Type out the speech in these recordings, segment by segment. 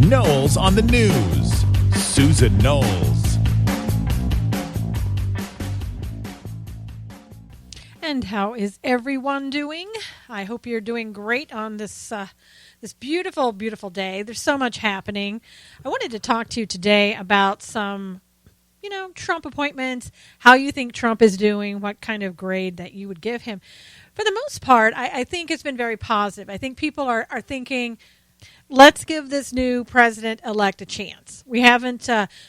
Knowles on the News. Susan Knowles. And how is everyone doing? I hope you're doing great on this beautiful, beautiful day. There's so much happening. I wanted to talk to you today about some, Trump appointments, how you think Trump is doing, what kind of grade that you would give him. For the most part, I think it's been very positive. I think people are thinking, let's give this new president-elect a chance. We haven't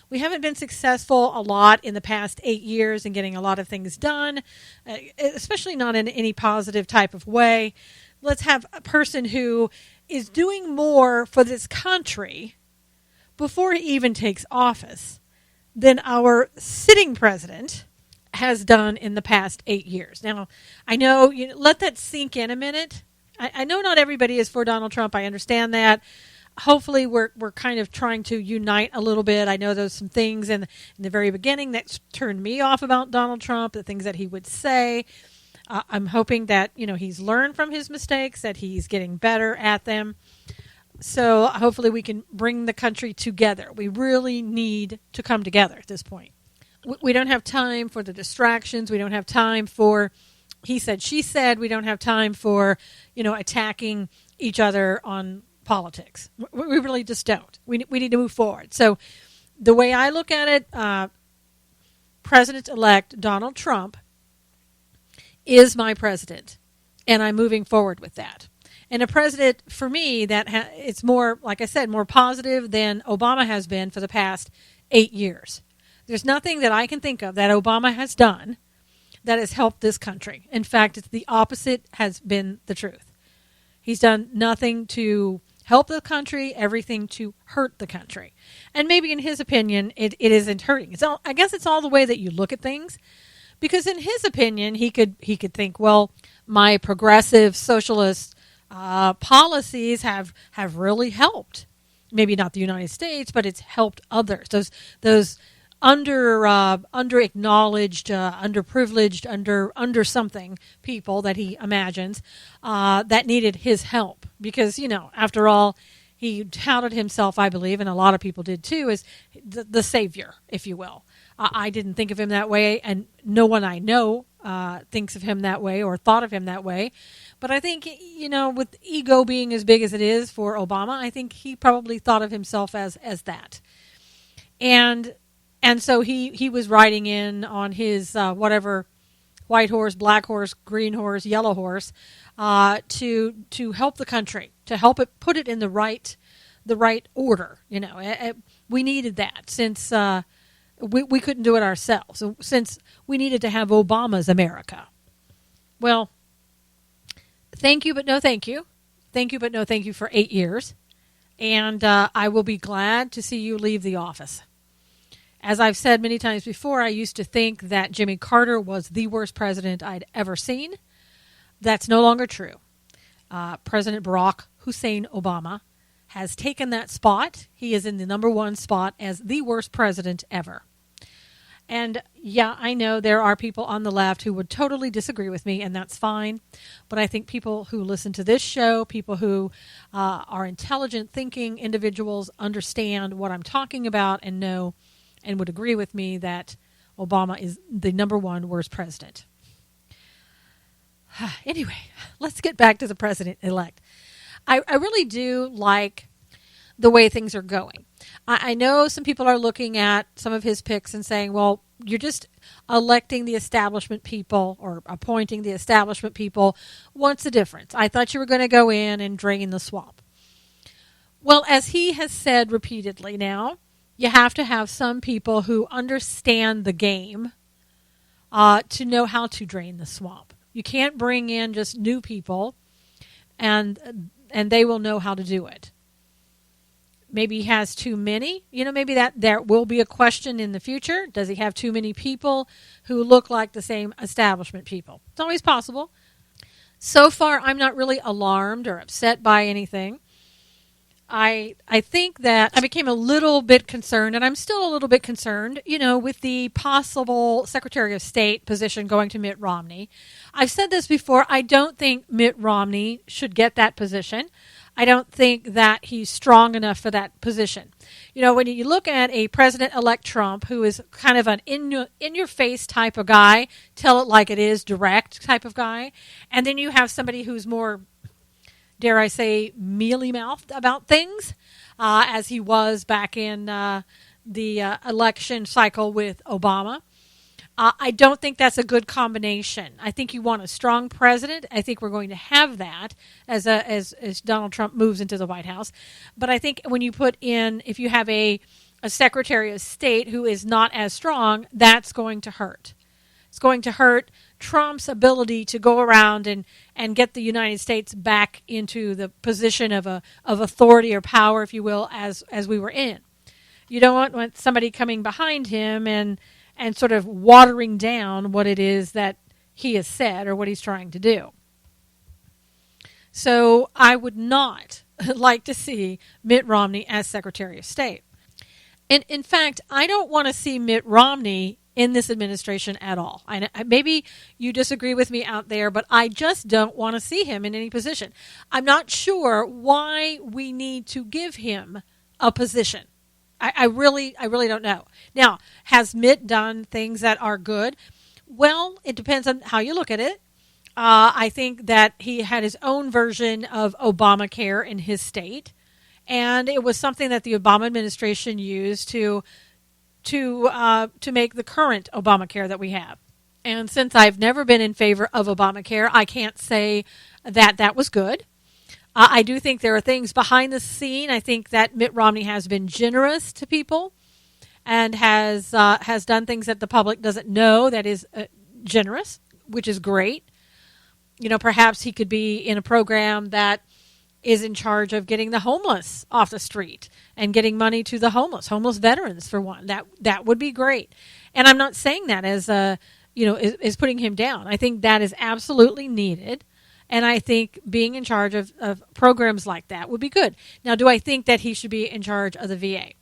been successful a lot in the past 8 years in getting a lot of things done, especially not in any positive type of way. Let's have a person who is doing more for this country before he even takes office than our sitting president has done in the past 8 years. Now, I know, let that sink in a minute. I know not everybody is for Donald Trump. I understand that. Hopefully, we're kind of trying to unite a little bit. I know there's some things in the very beginning that turned me off about Donald Trump, the things that he would say. I'm hoping that, he's learned from his mistakes, that he's getting better at them. So hopefully we can bring the country together. We really need to come together at this point. We don't have time for the distractions. We don't have time for he said, she said. We don't have time for, attacking each other on politics. We really just don't. We need to move forward. So the way I look at it, President-elect Donald Trump is my president, and I'm moving forward with that. And a president, for me, it's more, like I said, more positive than Obama has been for the past 8 years. There's nothing that I can think of that Obama has done that has helped this country. In fact, it's the opposite has been the truth. He's done nothing to help the country, everything to hurt the country. And maybe in his opinion, it isn't hurting. I guess it's all the way that you look at things. Because in his opinion, he could think, well, my progressive socialist policies have really helped. Maybe not the United States, but it's helped others. Those under-acknowledged, underprivileged, under something people that he imagines that needed his help. Because, after all, he touted himself, I believe, and a lot of people did too, as the savior, if you will. I didn't think of him that way, and no one I know thinks of him that way or thought of him that way. But I think, with ego being as big as it is for Obama, I think he probably thought of himself as that. And so he was riding in on his whatever white horse, black horse, green horse, yellow horse to help the country, to help it put it in the right order. We needed that since we couldn't do it ourselves. So since we needed to have Obama's America. Well, thank you, but no thank you. Thank you, but no thank you for 8 years. And I will be glad to see you leave the office. As I've said many times before, I used to think that Jimmy Carter was the worst president I'd ever seen. That's no longer true. President Barack Hussein Obama has taken that spot. He is in the number one spot as the worst president ever. And yeah, I know there are people on the left who would totally disagree with me, and that's fine. But I think people who listen to this show, people who are intelligent thinking individuals, understand what I'm talking about and know and would agree with me that Obama is the number one worst president. Anyway, let's get back to the president-elect. I really do like the way things are going. I know some people are looking at some of his picks and saying, well, you're just electing the establishment people or appointing the establishment people. What's the difference? I thought you were going to go in and drain the swamp. Well, as he has said repeatedly now, you have to have some people who understand the game to know how to drain the swamp. You can't bring in just new people and they will know how to do it. Maybe he has too many. Maybe that there will be a question in the future. Does he have too many people who look like the same establishment people? It's always possible. So far, I'm not really alarmed or upset by anything. I think that I became a little bit concerned, and I'm still a little bit concerned, with the possible Secretary of State position going to Mitt Romney. I've said this before. I don't think Mitt Romney should get that position. I don't think that he's strong enough for that position. When you look at a President-elect Trump, who is kind of an in-your-face type of guy, tell it like it is, direct type of guy, and then you have somebody who's more, dare I say, mealy-mouthed about things, as he was back in the election cycle with Obama. I don't think that's a good combination. I think you want a strong president. I think we're going to have that as Donald Trump moves into the White House. But I think when you put in, if you have a Secretary of State who is not as strong, that's going to hurt. It's going to hurt Trump's ability to go around and get the United States back into the position of authority or power, if you will, as we were in. You don't want somebody coming behind him and sort of watering down what it is that he has said or what he's trying to do. So I would not like to see Mitt Romney as Secretary of State. And in fact, I don't want to see Mitt Romney in this administration at all. Maybe you disagree with me out there, but I just don't want to see him in any position. I'm not sure why we need to give him a position. I really don't know. Now, has Mitt done things that are good? Well, it depends on how you look at it. I think that he had his own version of Obamacare in his state, and it was something that the Obama administration used to make the current Obamacare that we have. And since I've never been in favor of Obamacare, I can't say that was good. I do think there are things behind the scene. I think that Mitt Romney has been generous to people and has done things that the public doesn't know that is generous, which is great. Perhaps he could be in a program that is in charge of getting the homeless off the street and getting money to the homeless veterans for one. That would be great. And I'm not saying that as is putting him down. I think that is absolutely needed. And I think being in charge of programs like that would be good. Now, do I think that he should be in charge of the VA?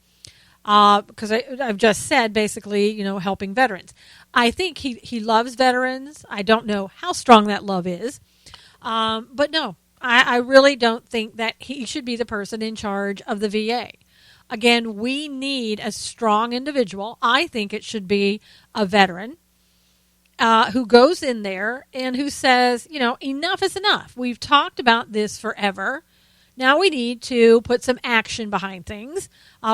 Because I've just said, basically, helping veterans. I think he loves veterans. I don't know how strong that love is. But no, I really don't think that he should be the person in charge of the VA. Again, we need a strong individual. I think it should be a veteran. Who goes in there and who says, enough is enough. We've talked about this forever. Now we need to put some action behind things.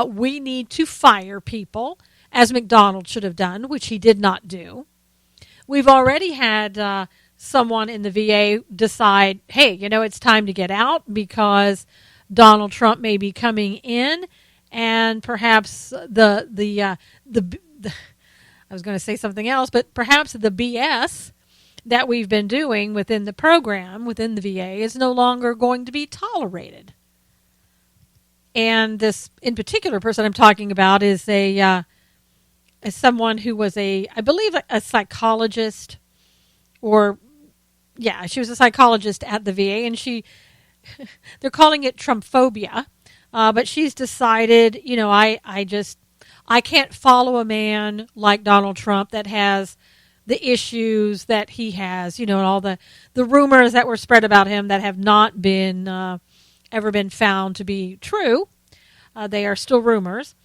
We need to fire people, as McDonald should have done, which he did not do. We've already had someone in the VA decide, hey, it's time to get out because Donald Trump may be coming in, and perhaps I was going to say something else, but perhaps the BS that we've been doing within the program, within the VA, is no longer going to be tolerated. And this, in particular, person I'm talking about is is someone who was I believe, a psychologist, she was a psychologist at the VA, and they're calling it Trumpphobia, but she's decided, I can't follow a man like Donald Trump that has the issues that he has, and all the rumors that were spread about him that have not been ever been found to be true. They are still rumors.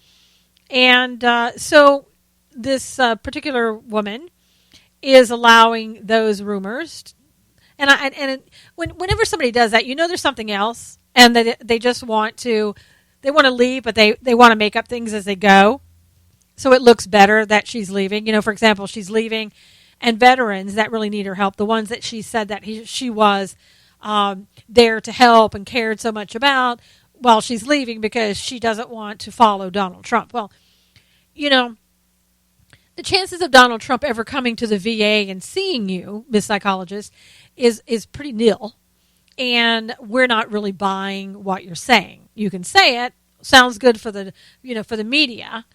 And so this particular woman is allowing those rumors. Whenever somebody does that, there's something else, and that they just want to leave, but they want to make up things as they go. So it looks better that she's leaving. For example, she's leaving, and veterans that really need her help, the ones that she said that she was there to help and cared so much about, well, she's leaving because she doesn't want to follow Donald Trump. Well, the chances of Donald Trump ever coming to the VA and seeing you, Miss Psychologist, is pretty nil. And we're not really buying what you're saying. You can say it, sounds good for the media.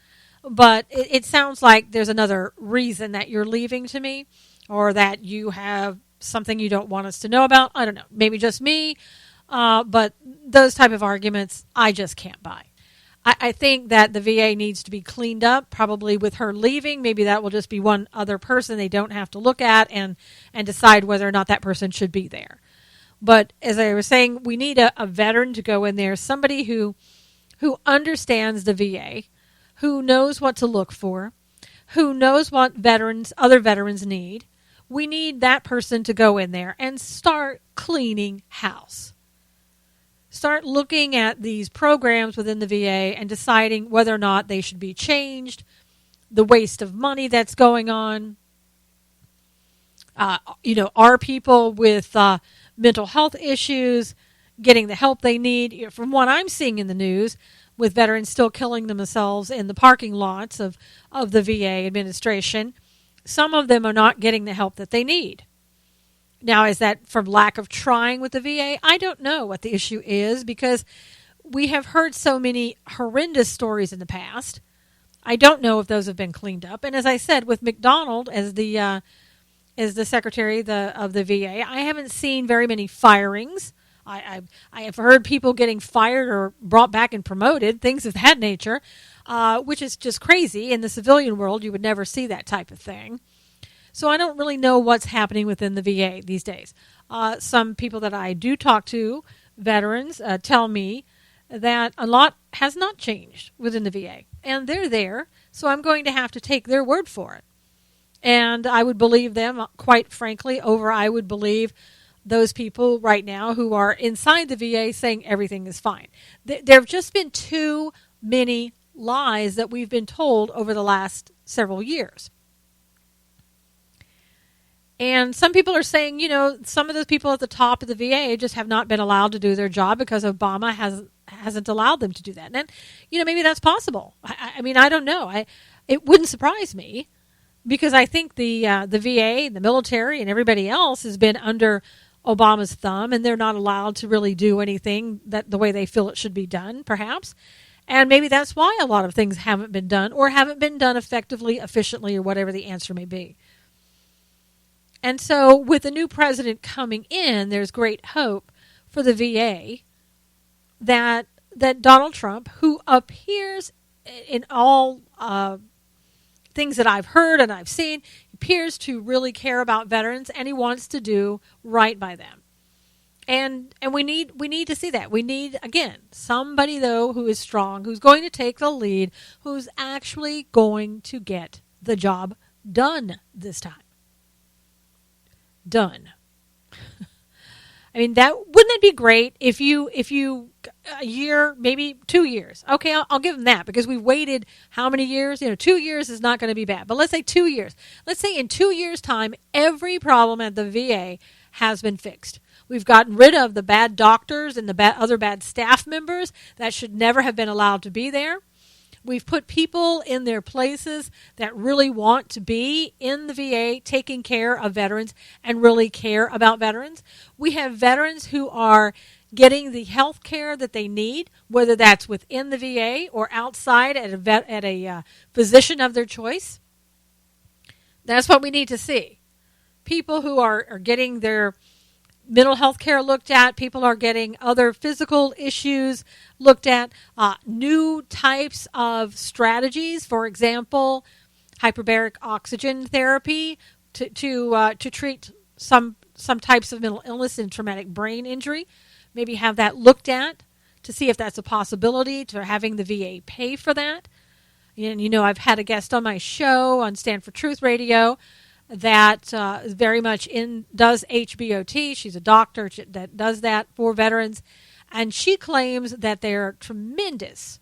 But it sounds like there's another reason that you're leaving to me, or that you have something you don't want us to know about. I don't know. Maybe just me. But those type of arguments, I just can't buy. I think that the VA needs to be cleaned up, probably with her leaving. Maybe that will just be one other person they don't have to look at and decide whether or not that person should be there. But as I was saying, we need a veteran to go in there, somebody who understands the VA, who knows what to look for, who knows what other veterans need. We need that person to go in there and start cleaning house. Start looking at these programs within the VA and deciding whether or not they should be changed, the waste of money that's going on. Are people with mental health issues getting the help they need? From what I'm seeing in the news, with veterans still killing themselves in the parking lots of the VA administration, some of them are not getting the help that they need. Now, is that from lack of trying with the VA? I don't know what the issue is, because we have heard so many horrendous stories in the past. I don't know if those have been cleaned up. And as I said, with McDonald as the secretary of the VA, I haven't seen very many firings. I have heard people getting fired or brought back and promoted, things of that nature, which is just crazy. In the civilian world, you would never see that type of thing. So I don't really know what's happening within the VA these days. Some people that I do talk to, veterans, tell me that a lot has not changed within the VA. And they're there, so I'm going to have to take their word for it. And I would believe them, quite frankly, over I would believe those people right now who are inside the VA saying everything is fine. There have just been too many lies that we've been told over the last several years. And some people are saying, some of those people at the top of the VA just have not been allowed to do their job because Obama hasn't allowed them to do that. And, maybe that's possible. I mean, I don't know. It wouldn't surprise me, because I think the VA, the military, and everybody else has been under Obama's thumb, and they're not allowed to really do anything that the way they feel it should be done, perhaps. And maybe that's why a lot of things haven't been done, or haven't been done effectively, efficiently, or whatever the answer may be. And so with the new president coming in, there's great hope for the VA that Donald Trump, who appears in all things that I've heard and I've seen, appears to really care about veterans, and he wants to do right by them. And we need to see that. We need, again, somebody, though, who is strong, who's going to take the lead, who's actually going to get the job done this time. Done. I mean, wouldn't that be great if you a year, maybe 2 years. Okay, I'll give them that, because we waited how many years? 2 years is not going to be bad. But let's say 2 years. Let's say in 2 years' time, every problem at the VA has been fixed. We've gotten rid of the bad doctors and the other bad staff members that should never have been allowed to be there. We've put people in their places that really want to be in the VA, taking care of veterans and really care about veterans. We have veterans who are getting the health care that they need, whether that's within the VA or outside at a physician of their choice. That's what we need to see. People who are getting their mental health care looked at. People are getting other physical issues looked at. New types of strategies, for example, hyperbaric oxygen therapy to treat some types of mental illness and traumatic brain injury. Maybe have that looked at to see if that's a possibility, to having the VA pay for that. And, I've had a guest on my show on Stand for Truth Radio that very much does HBOT. She's a doctor that does that for veterans. And she claims that there are tremendous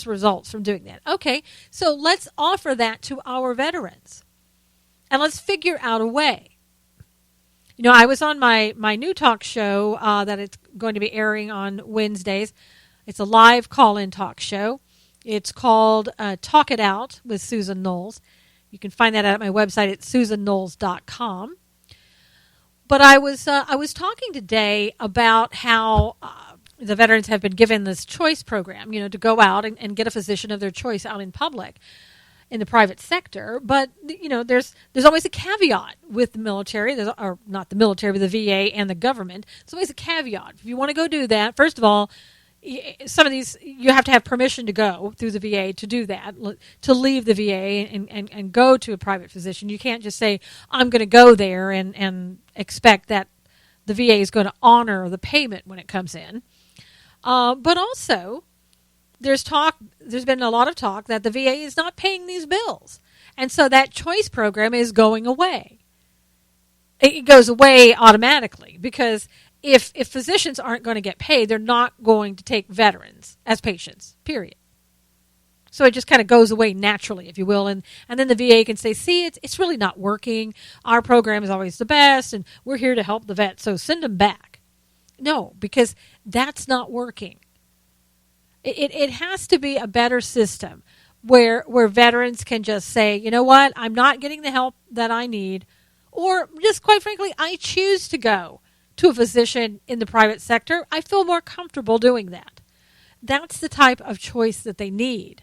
results from doing that. Okay, so let's offer that to our veterans. And let's figure out a way. I was on my new talk show that it's going to be airing on Wednesdays. It's a live call-in talk show. It's called Talk It Out with Susan Knowles. You can find that at my website at susanknowles.com. But I was talking today about how the veterans have been given this choice program, to go out and get a physician of their choice out in public, in the private sector. But there's always a caveat with the military, or not the military, but the VA and the government. There's always a caveat. If you want to go do that, first of all, some of these, you have to have permission to go through the VA to do that, to leave the VA and go to a private physician. You can't just say, I'm going to go there and expect that the VA is going to honor the payment when it comes in. But also, there's been a lot of talk that the VA is not paying these bills. And so that choice program is going away. It goes away automatically because if physicians aren't going to get paid, they're not going to take veterans as patients, period. So it just kind of goes away naturally, if you will. And then the VA can say, see, it's really not working. Our program is always the best, and we're here to help the vets, so send them back. No, because that's not working. It has to be a better system where veterans can just say, you know what, I'm not getting the help that I need, or just quite frankly, I choose to go to a physician in the private sector. I feel more comfortable doing that. That's the type of choice that they need.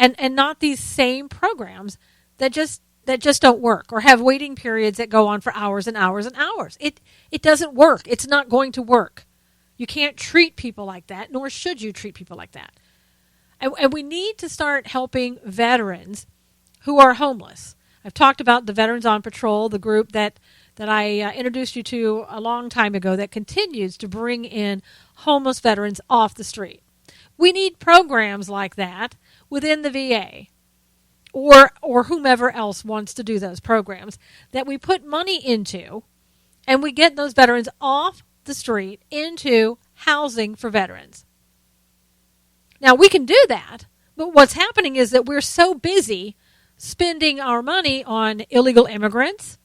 And not these same programs that just don't work or have waiting periods that go on for hours and hours and hours. It doesn't work. It's not going to work. You can't treat people like that, nor should you treat people like that. And we need to start helping veterans who are homeless. I've talked about the Veterans on Patrol, the group that I introduced you to a long time ago that continues to bring in homeless veterans off the street. We need programs like that within the VA or whomever else wants to do those programs that we put money into and we get those veterans off the street into housing for veterans. Now, we can do that, but what's happening is that we're so busy spending our money on illegal immigrants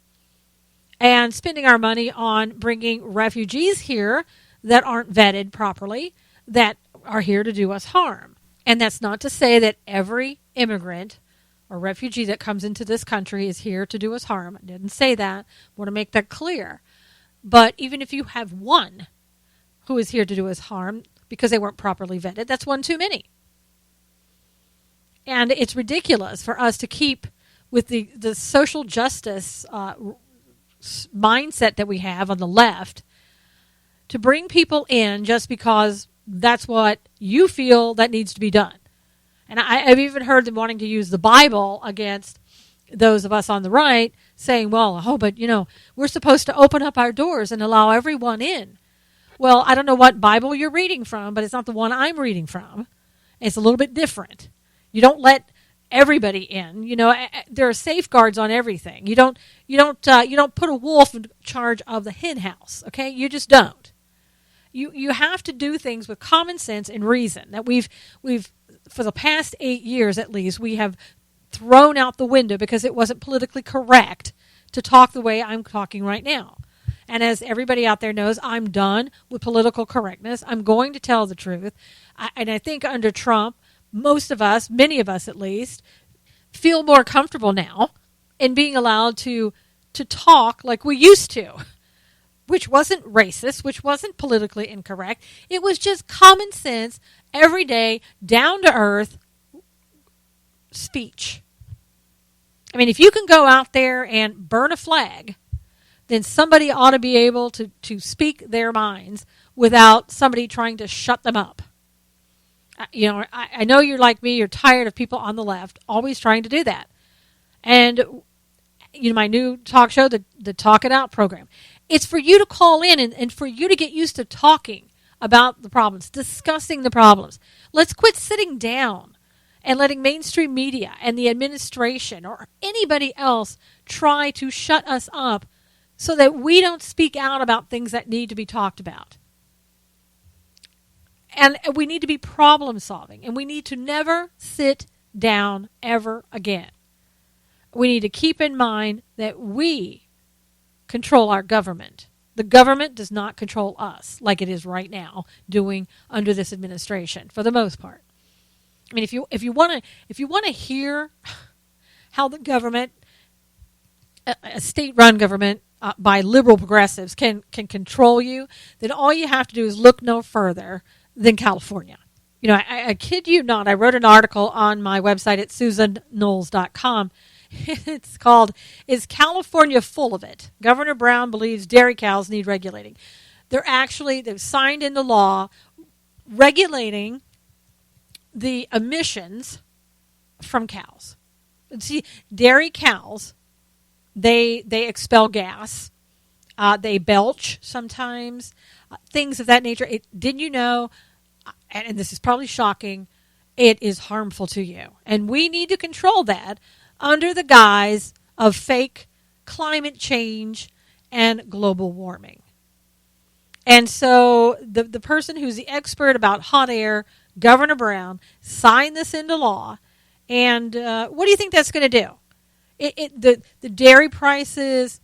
and spending our money on bringing refugees here that aren't vetted properly, that are here to do us harm. And that's not to say that every immigrant or refugee that comes into this country is here to do us harm. I didn't say that. I want to make that clear. But even if you have one who is here to do us harm because they weren't properly vetted, that's one too many. And it's ridiculous for us to keep with the social justice mindset that we have on the left to bring people in just because that's what you feel that needs to be done. And I've even heard them wanting to use the Bible against those of us on the right, saying, well, but, we're supposed to open up our doors and allow everyone in. Well, I don't know what Bible you're reading from, but it's not the one I'm reading from. It's a little bit different. You don't let everybody in. There are safeguards on everything. You don't put a wolf in charge of the hen house, okay? You just don't. You have to do things with common sense and reason that we've for the past 8 years at least, we have thrown out the window because it wasn't politically correct to talk the way I'm talking right now. And as everybody out there knows, I'm done with political correctness. I'm going to tell the truth. And I think under Trump, most of us, many of us at least, feel more comfortable now in being allowed to talk like we used to, which wasn't racist, which wasn't politically incorrect. It was just common sense, everyday, down-to-earth speech. I mean, if you can go out there and burn a flag, then somebody ought to be able to speak their minds without somebody trying to shut them up. I know you're like me, you're tired of people on the left always trying to do that. And, my new talk show, the Talk It Out program, it's for you to call in and for you to get used to talking about the problems, discussing the problems. Let's quit sitting down and letting mainstream media and the administration or anybody else try to shut us up so that we don't speak out about things that need to be talked about. And we need to be problem solving, and we need to never sit down ever again. We need to keep in mind that we control our government. The government does not control us like it is right now doing under this administration for the most part. I mean, if you want to hear how the government, a state-run government by liberal progressives can control you, then all you have to do is look no further than California. I kid you not. I wrote an article on my website at SUSANKNOWLES.com. It's called, "Is California Full of It? Governor Brown Believes Dairy Cows Need Regulating." They've signed into law regulating the emissions from cows. See, dairy cows, they expel gas, They belch sometimes, things of that nature. Didn't you know, and this is probably shocking, it is harmful to you. And we need to control that under the guise of fake climate change and global warming. And so the person who's the expert about hot air, Governor Brown, signed this into law. And what do you think that's going to do? The dairy prices,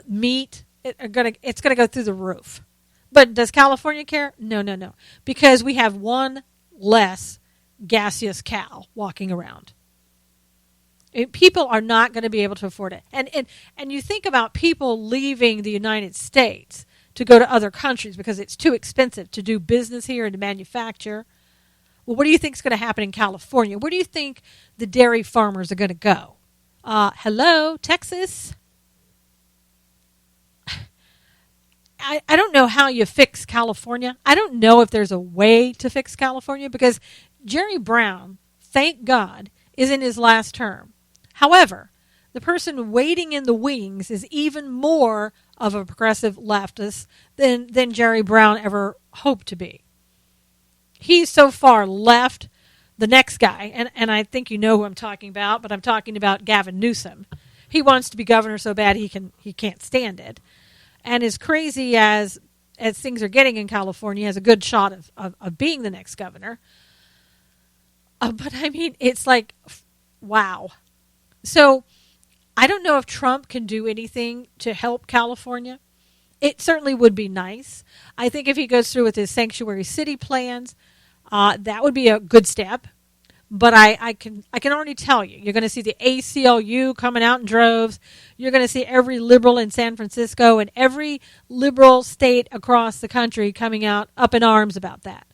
meat, it's going to go through the roof. But does California care? No. Because we have one less gaseous cow walking around. People are not going to be able to afford it. And you think about people leaving the United States to go to other countries because it's too expensive to do business here and to manufacture. Well, what do you think is going to happen in California? Where do you think the dairy farmers are going to go? Hello, Texas? I don't know how you fix California. I don't know if there's a way to fix California because Jerry Brown, thank God, is in his last term. However, the person waiting in the wings is even more of a progressive leftist than Jerry Brown ever hoped to be. He's so far left. The next guy, and I think you know who I'm talking about, but I'm talking about Gavin Newsom. He wants to be governor so bad he can't stand it. And as crazy as things are getting in California, he has a good shot of being the next governor. But I mean, it's like, wow. So I don't know if Trump can do anything to help California. It certainly would be nice. I think if he goes through with his sanctuary city plans, that would be a good step. But I can already tell you, you're going to see the ACLU coming out in droves. You're going to see every liberal in San Francisco and every liberal state across the country coming out up in arms about that.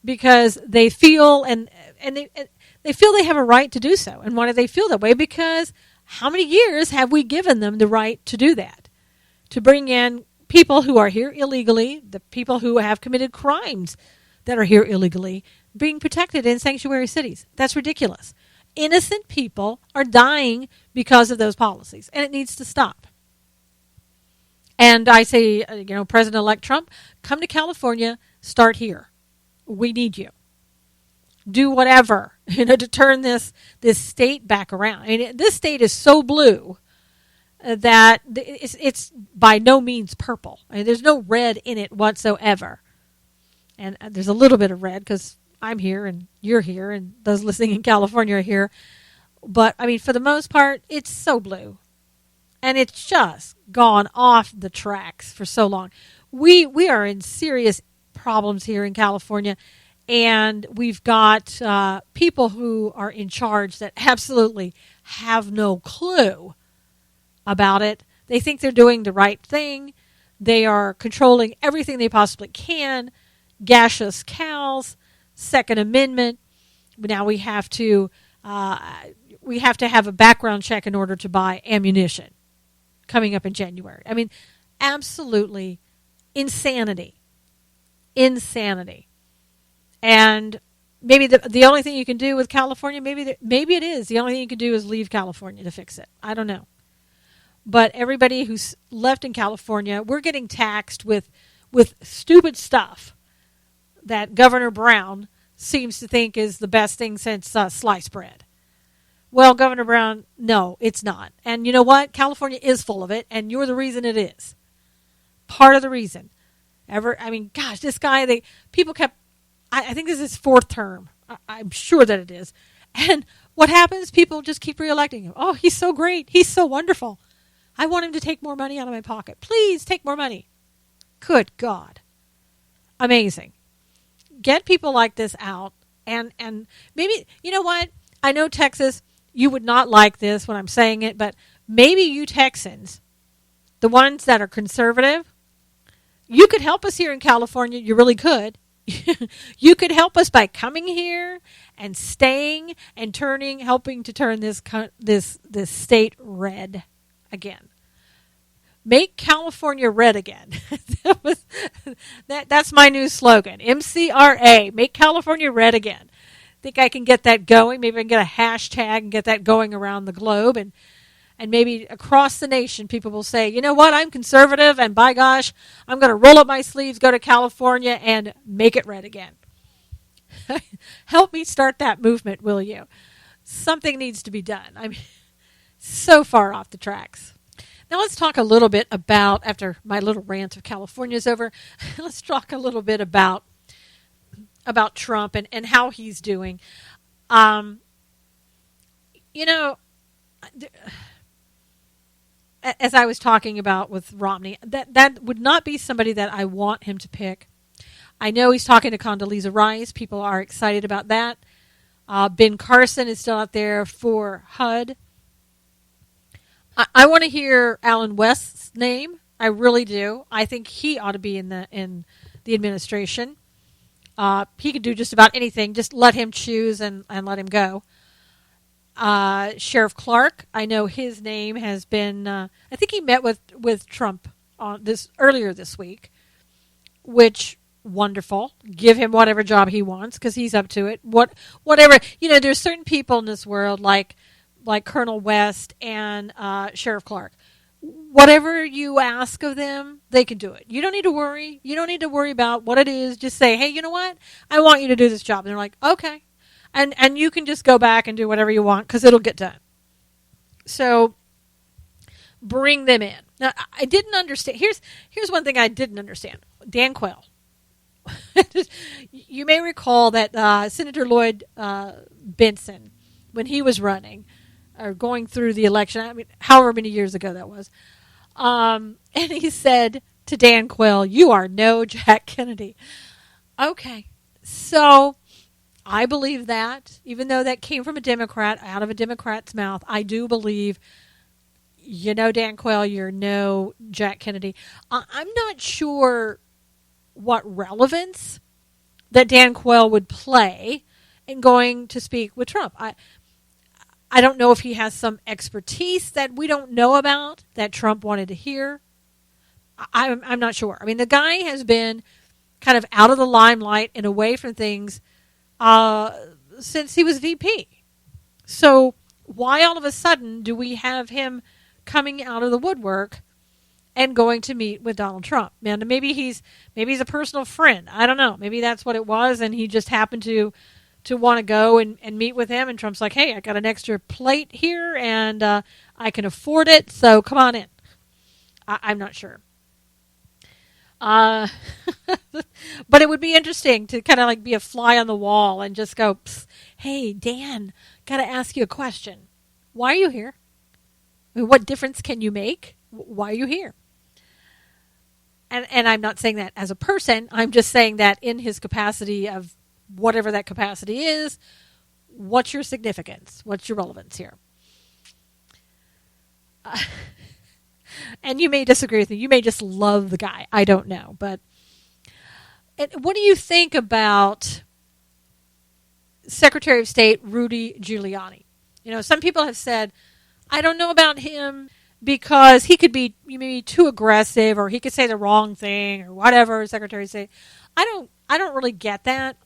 Because they feel and they feel they have a right to do so. And why do they feel that way? Because how many years have we given them the right to do that? To bring in people who are here illegally, the people who have committed crimes that are here illegally, being protected in sanctuary cities. That's ridiculous. Innocent people are dying because of those policies, and it needs to stop. And I say, President-elect Trump, come to California, start here. We need you. Do whatever, to turn this state back around. I mean, this state is so blue that it's by no means purple. I mean, there's no red in it whatsoever. And there's a little bit of red because I'm here and you're here and those listening in California are here. But, I mean, for the most part, it's so blue. And it's just gone off the tracks for so long. We are in serious problems here in California. And we've got people who are in charge that absolutely have no clue about it. They think they're doing the right thing. They are controlling everything they possibly can. Gaseous cows, Second Amendment. Now we have to have a background check in order to buy ammunition coming up in January. I mean, absolutely insanity. And maybe the only thing you can do with California, maybe it is. The only thing you can do is leave California to fix it. I don't know. But everybody who's left in California, we're getting taxed with stupid stuff that Governor Brown seems to think is the best thing since sliced bread. Well, Governor Brown, no, it's not. And you know what? California is full of it, and you're the reason it is. Part of the reason. This guy, people kept, I think this is his fourth term. I'm sure that it is. And what happens? People just keep reelecting him. Oh, he's so great. He's so wonderful. I want him to take more money out of my pocket. Please take more money. Good God. Amazing. Get people like this out. And maybe, you know what? I know Texas, you would not like this when I'm saying it, but maybe you Texans, the ones that are conservative, you could help us here in California. You really could. You could help us by coming here and staying and helping to turn this state red again. Make California red again. That's my new slogan. MCRA. Make California red again. Think I can get that going. Maybe I can get a hashtag and get that going around the globe. And maybe across the nation, people will say, you know what, I'm conservative, and by gosh, I'm going to roll up my sleeves, go to California, and make it red again. Help me start that movement, will you? Something needs to be done. I'm so far off the tracks. Now let's talk a little bit about, after my little rant of California is over, let's talk a little bit about Trump and how he's doing. You know, as I was talking about with Romney, that would not be somebody that I want him to pick. I know he's talking to Condoleezza Rice. People are excited about that. Ben Carson is still out there for HUD. I want to hear Alan West's name. I really do. I think he ought to be in the administration. He could do just about anything. Just let him choose and let him go. Sheriff Clark, I know his name has been. I think he met with Trump on earlier this week, which wonderful. Give him whatever job he wants because he's up to it. Whatever, there's certain people in this world like Colonel West and Sheriff Clark. Whatever you ask of them, they can do it. You don't need to worry. You don't need to worry about what it is. Just say, hey, you know what? I want you to do this job. And they're like, okay. And you can just go back and do whatever you want because it'll get done. So bring them in. Now, I didn't understand. Here's one thing I didn't understand. Dan Quayle. You may recall that Senator Lloyd Benson, when he was running or going through the election, however many years ago that was, and he said to Dan Quayle, you are no Jack Kennedy. Okay, so I believe that, even though that came from a Democrat, out of a Democrat's mouth, I do believe, Dan Quayle, you're no Jack Kennedy. I'm not sure what relevance that Dan Quayle would play in going to speak with Trump. I don't know if he has some expertise that we don't know about that Trump wanted to hear. I'm not sure. The guy has been kind of out of the limelight and away from things since he was VP. So why all of a sudden do we have him coming out of the woodwork and going to meet with Donald Trump? Man, maybe he's a personal friend. I don't know. Maybe that's what it was, and he just happened to want to go and meet with him. And Trump's like, hey, I got an extra plate here, and I can afford it, so come on in. I'm not sure. But it would be interesting to kind of like be a fly on the wall and just go, hey, Dan, got to ask you a question. Why are you here? What difference can you make? Why are you here? And I'm not saying that as a person. I'm just saying that in his capacity of whatever that capacity is, what's your significance? What's your relevance here? And you may disagree with me. You may just love the guy. I don't know. But what do you think about Secretary of State Rudy Giuliani? Some people have said, I don't know about him because he could be maybe too aggressive, or he could say the wrong thing, or whatever Secretary of State. I don't really get that.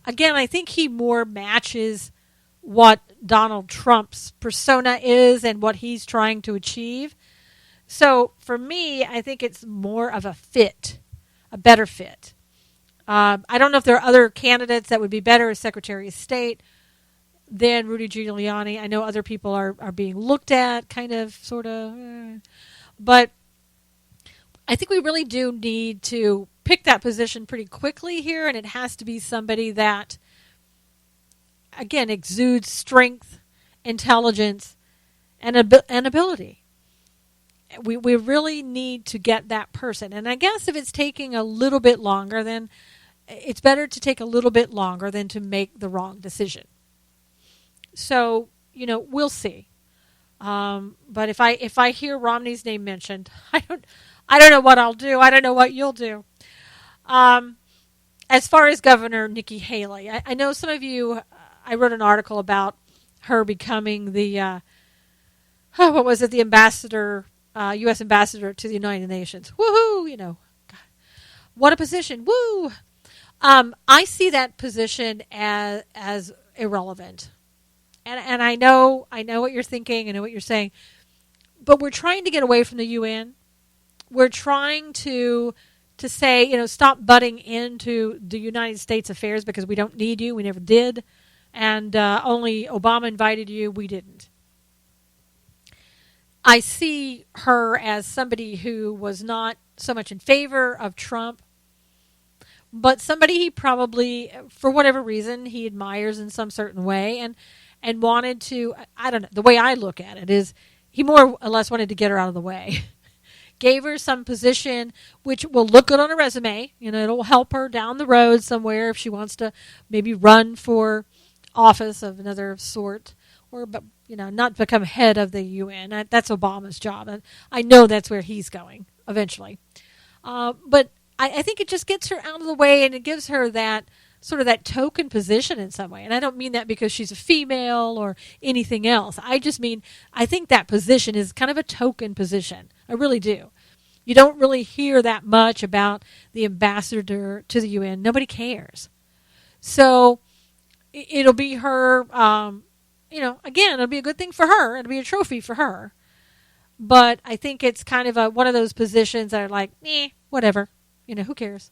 Again, I think he more matches what Donald Trump's persona is and what he's trying to achieve. So for me, I think it's more of a fit, a better fit. I don't know if there are other candidates that would be better as Secretary of State than Rudy Giuliani. I know other people are being looked at, kind of, sort of. But I think we really do need to pick that position pretty quickly here, and it has to be somebody that, again, exudes strength, intelligence, and ability. We really need to get that person. And I guess if it's taking a little bit longer, then it's better to take a little bit longer than to make the wrong decision. So, we'll see. But if I hear Romney's name mentioned, I don't know what I'll do. I don't know what you'll do. As far as Governor Nikki Haley, I know some of you, I wrote an article about her becoming the, the ambassador, U.S. ambassador to the United Nations. Woohoo! God, what a position. Woo! I see that position as irrelevant. And I know what you're thinking. I know what you're saying. But we're trying to get away from the UN. We're trying to say, stop butting into the United States affairs because we don't need you. We never did. And only Obama invited you. We didn't. I see her as somebody who was not so much in favor of Trump, but somebody he probably, for whatever reason, he admires in some certain way and wanted to, I don't know, the way I look at it is he more or less wanted to get her out of the way. Gave her some position which will look good on a resume. It'll help her down the road somewhere if she wants to maybe run for office of another sort or, not become head of the UN. That's Obama's job. And I know that's where he's going eventually. But I think it just gets her out of the way and it gives her that sort of that token position in some way. And I don't mean that because she's a female or anything else. I just mean I think that position is kind of a token position. I really do. You don't really hear that much about the ambassador to the UN. Nobody cares. So it'll be her, again, it'll be a good thing for her. It'll be a trophy for her. But I think it's kind of one of those positions that are like, whatever. Who cares?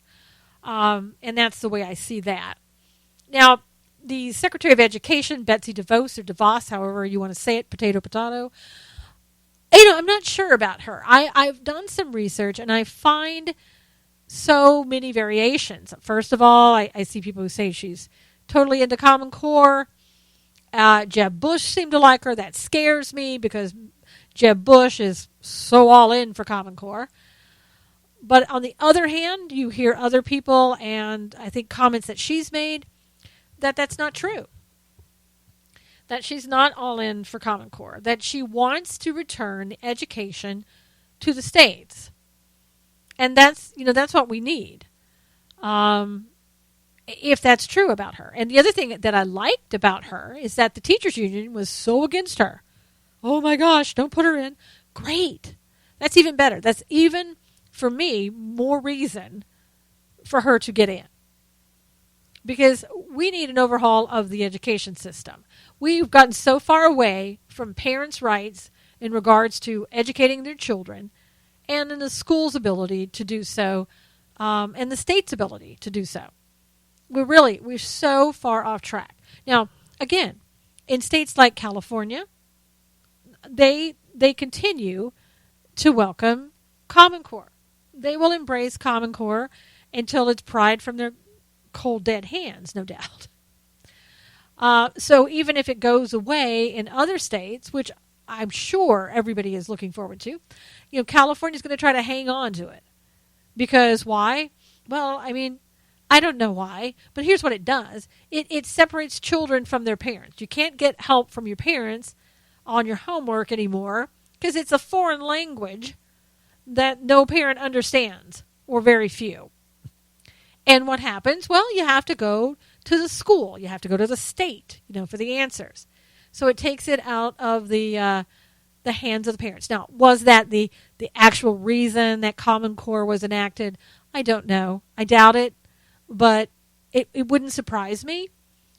And that's the way I see that. Now, the Secretary of Education, Betsy DeVos, or DeVos, however you want to say it, potato, I'm not sure about her. I've done some research, and I find so many variations. First of all, I see people who say she's totally into Common Core. Jeb Bush seemed to like her. That scares me because Jeb Bush is so all in for Common Core. But on the other hand, you hear other people, and I think comments that she's made, that's not true. That she's not all in for Common Core. That she wants to return education to the states. And that's what we need. If that's true about her. And the other thing that I liked about her is that the teachers union was so against her. Oh my gosh, don't put her in. Great. That's even better. That's even, for me, more reason for her to get in. Because we need an overhaul of the education system. We've gotten so far away from parents' rights in regards to educating their children and in the school's ability to do so and the state's ability to do so. We're so far off track. Now, again, in states like California, they continue to welcome Common Core. They will embrace Common Core until it's pried from their cold, dead hands, no doubt. So even if it goes away in other states, which I'm sure everybody is looking forward to, California's going to try to hang on to it. Because why? Well, I don't know why, but here's what it does. It separates children from their parents. You can't get help from your parents on your homework anymore because it's a foreign language that no parent understands, or very few. And what happens? Well, you have to go to the school. You have to go to the state, for the answers. So it takes it out of the hands of the parents. Now, was that the actual reason that Common Core was enacted? I don't know. I doubt it. But it wouldn't surprise me.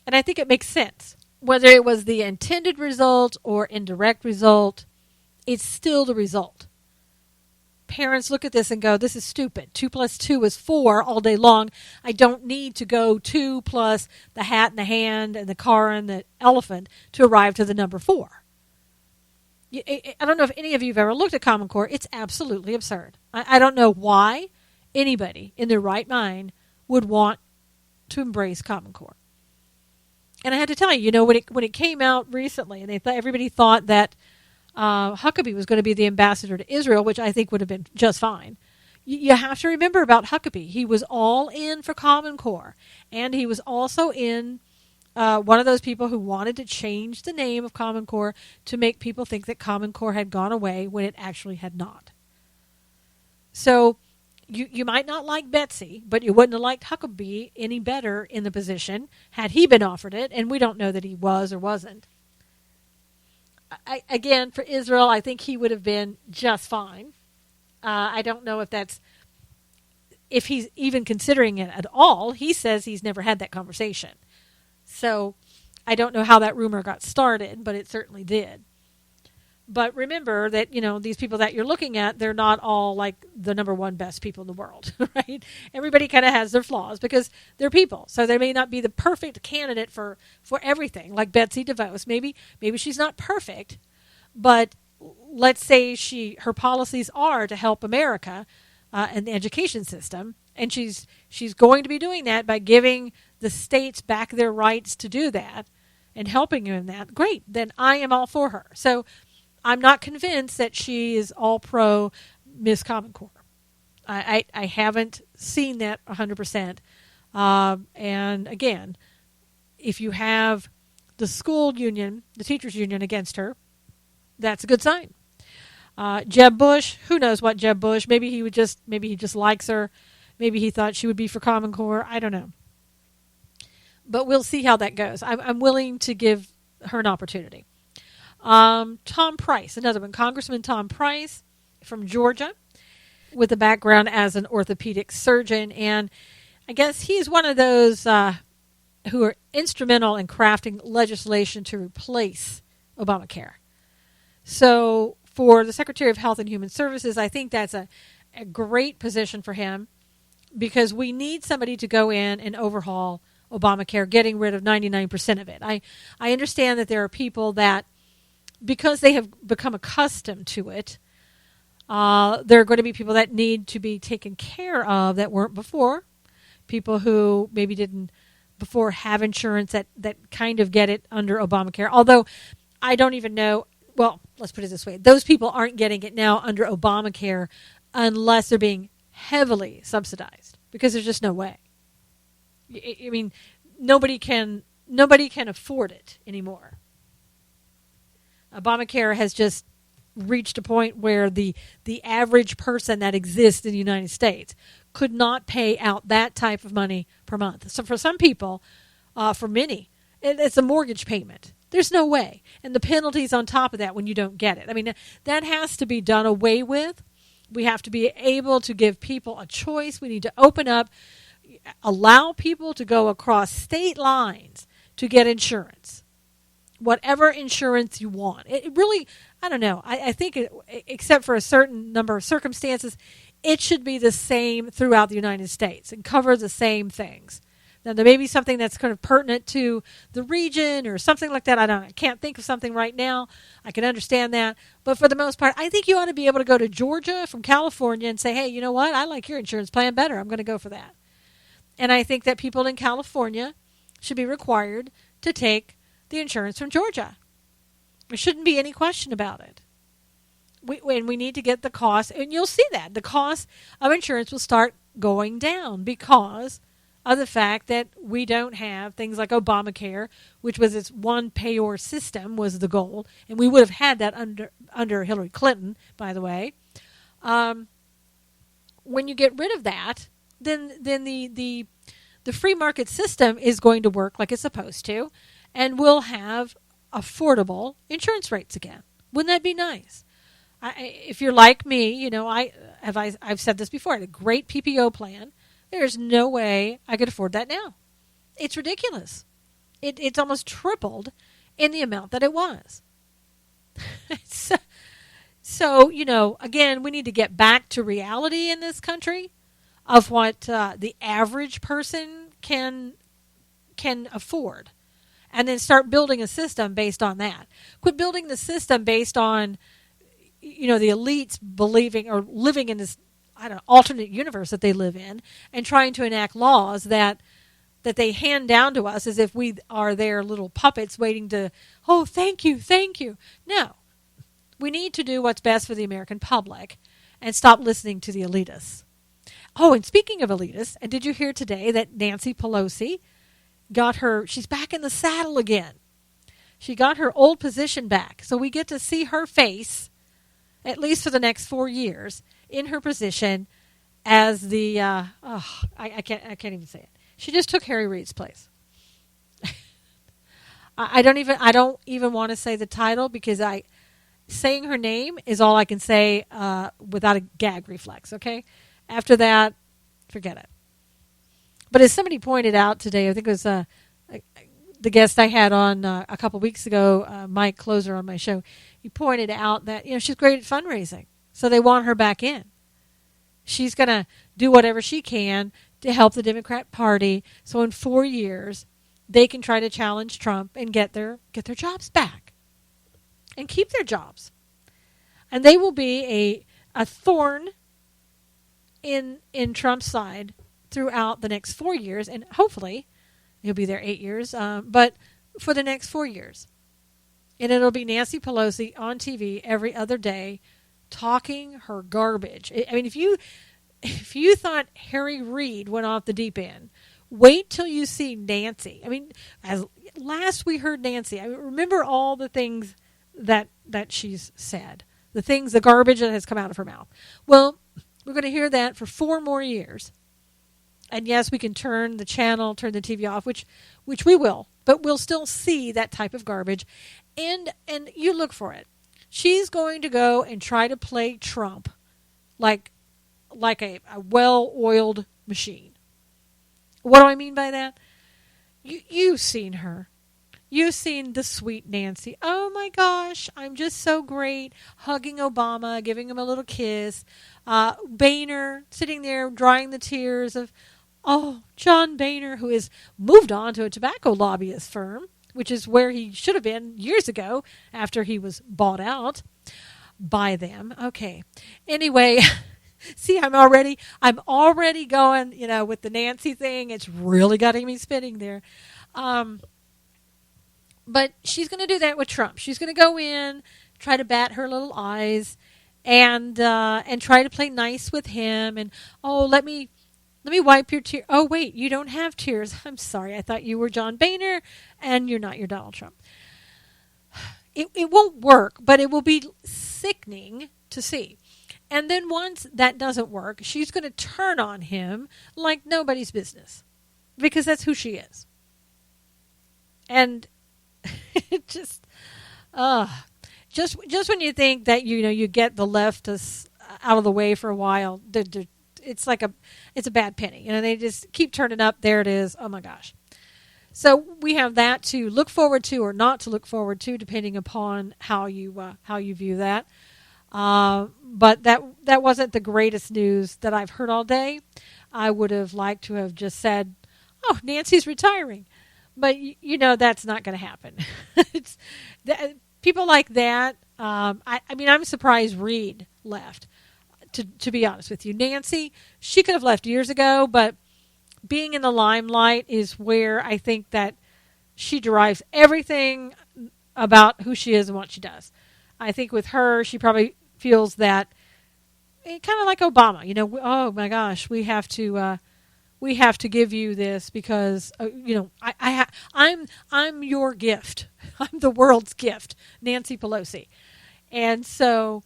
And I think it makes sense. Whether it was the intended result or indirect result, it's still the result. Parents look at this and go, this is stupid. 2 plus 2 is 4 all day long. I don't need to go 2 plus the hat and the hand and the car and the elephant to arrive to the number 4. I don't know if any of you have ever looked at Common Core. It's absolutely absurd. I don't know why anybody in their right mind would want to embrace Common Core. And I had to tell you, when it came out recently, and everybody thought that Huckabee was going to be the ambassador to Israel, which I think would have been just fine. You have to remember about Huckabee. He was all in for Common Core, and he was also in one of those people who wanted to change the name of Common Core to make people think that Common Core had gone away when it actually had not. So you might not like Betsy, but you wouldn't have liked Huckabee any better in the position had he been offered it, and we don't know that he was or wasn't. Again, for Israel, I think he would have been just fine. I don't know if he's even considering it at all. He says he's never had that conversation. So I don't know how that rumor got started, but it certainly did. But remember that, these people that you're looking at, they're not all like the number one best people in the world, right? Everybody kind of has their flaws because they're people. So they may not be the perfect candidate for everything, like Betsy DeVos. Maybe she's not perfect, but let's say her policies are to help America and the education system, and she's going to be doing that by giving the states back their rights to do that and helping you in that. Great, then I am all for her. So I'm not convinced that she is all pro Miss Common Core. I haven't seen that 100%. And again, if you have the school union, the teachers union against her, that's a good sign. Jeb Bush, who knows what Jeb Bush? Maybe he just likes her. Maybe he thought she would be for Common Core. I don't know. But we'll see how that goes. I'm willing to give her an opportunity. Tom Price, another one, Congressman Tom Price from Georgia, with a background as an orthopedic surgeon. And I guess he's one of those who are instrumental in crafting legislation to replace Obamacare. So for the Secretary of Health and Human Services, I think that's a great position for him, because we need somebody to go in and overhaul Obamacare, getting rid of 99% of it. I understand that there are people that, because they have become accustomed to it, there are going to be people that need to be taken care of that weren't before. People who maybe didn't before have insurance that kind of get it under Obamacare. Although I don't even know, well, let's put it this way. Those people aren't getting it now under Obamacare unless they're being heavily subsidized, because there's just no way. I mean, nobody can afford it anymore. Obamacare has just reached a point where the average person that exists in the United States could not pay out that type of money per month. So for some people, for many, it's a mortgage payment. There's no way. And the penalties on top of that when you don't get it. I mean, that has to be done away with. We have to be able to give people a choice. We need to open up, allow people to go across state lines to get insurance. Whatever insurance you want. It really, I don't know. I think except for a certain number of circumstances, it should be the same throughout the United States and cover the same things. Now, there may be something that's kind of pertinent to the region or something like that. I can't think of something right now. I can understand that. But for the most part, I think you ought to be able to go to Georgia from California and say, hey, you know what? I like your insurance plan better. I'm going to go for that. And I think that people in California should be required to take the insurance from Georgia. There shouldn't be any question about it. We need to get the cost, and you'll see that the cost of insurance will start going down because of the fact that we don't have things like Obamacare, which was its one payor system was the goal, and we would have had that under Hillary Clinton, by the way. When you get rid of that, then the free market system is going to work like it's supposed to, and we'll have affordable insurance rates again. Wouldn't that be nice? If you're like me, I've said this before. I had a great PPO plan. There's no way I could afford that now. It's ridiculous. It's almost tripled in the amount that it was. So, again, we need to get back to reality in this country of what the average person can afford, and then start building a system based on that. Quit building the system based on, the elites believing or living in this, alternate universe that they live in, and trying to enact laws that they hand down to us as if we are their little puppets waiting to, oh, thank you. No. We need to do what's best for the American public and stop listening to the elitists. Oh, and speaking of elitists, and did you hear today that Nancy Pelosi she's back in the saddle again. She got her old position back. So we get to see her face, at least for the next 4 years, in her position as the, I can't even say it. She just took Harry Reid's place. I don't even want to say the title, because saying her name is all I can say without a gag reflex, okay? After that, forget it. But as somebody pointed out today, I think it was the guest I had on a couple weeks ago, Mike Closer on my show, he pointed out that, she's great at fundraising. So they want her back in. She's going to do whatever she can to help the Democrat Party. So in 4 years, they can try to challenge Trump and get their jobs back and keep their jobs. And they will be a thorn in Trump's side throughout the next 4 years. And hopefully he'll be there 8 years, but for the next 4 years. And it'll be Nancy Pelosi on TV every other day talking her garbage. I mean, if you thought Harry Reid went off the deep end, wait till you see Nancy. I mean, as last we heard Nancy, I remember all the things that she's said, the garbage that has come out of her mouth. Well, we're going to hear that for 4 more years. And yes, we can turn the channel, turn the TV off, which we will, but we'll still see that type of garbage. And you look for it. She's going to go and try to play Trump like a well-oiled machine. What do I mean by that? You've seen her. You've seen the sweet Nancy. Oh my gosh, I'm just so great. Hugging Obama, giving him a little kiss. Boehner sitting there drying the tears of, John Boehner, who has moved on to a tobacco lobbyist firm, which is where he should have been years ago after he was bought out by them. Okay. Anyway, see, I'm already going, with the Nancy thing. It's really getting me spinning there. But she's going to do that with Trump. She's going to go in, try to bat her little eyes, and try to play nice with him. And let me wipe your tears. Oh wait, you don't have tears. I'm sorry. I thought you were John Boehner, and you're not. You're Donald Trump. It won't work, but it will be sickening to see. And then once that doesn't work, she's going to turn on him like nobody's business, because that's who she is. And it just when you think that you get the leftists out of the way for a while, it's a bad penny. They just keep turning up. There it is. Oh my gosh. So we have that to look forward to or not to look forward to, depending upon how you view that. But that wasn't the greatest news that I've heard all day. I would have liked to have just said, Nancy's retiring. But, that's not going to happen. People like that. I'm surprised Reid left, to be honest with you. Nancy, she could have left years ago, but being in the limelight is where I think that she derives everything about who she is and what she does. I think with her, she probably feels that, kind of like Obama, oh my gosh, we have to give you this because I'm your gift. I'm the world's gift, Nancy Pelosi, and so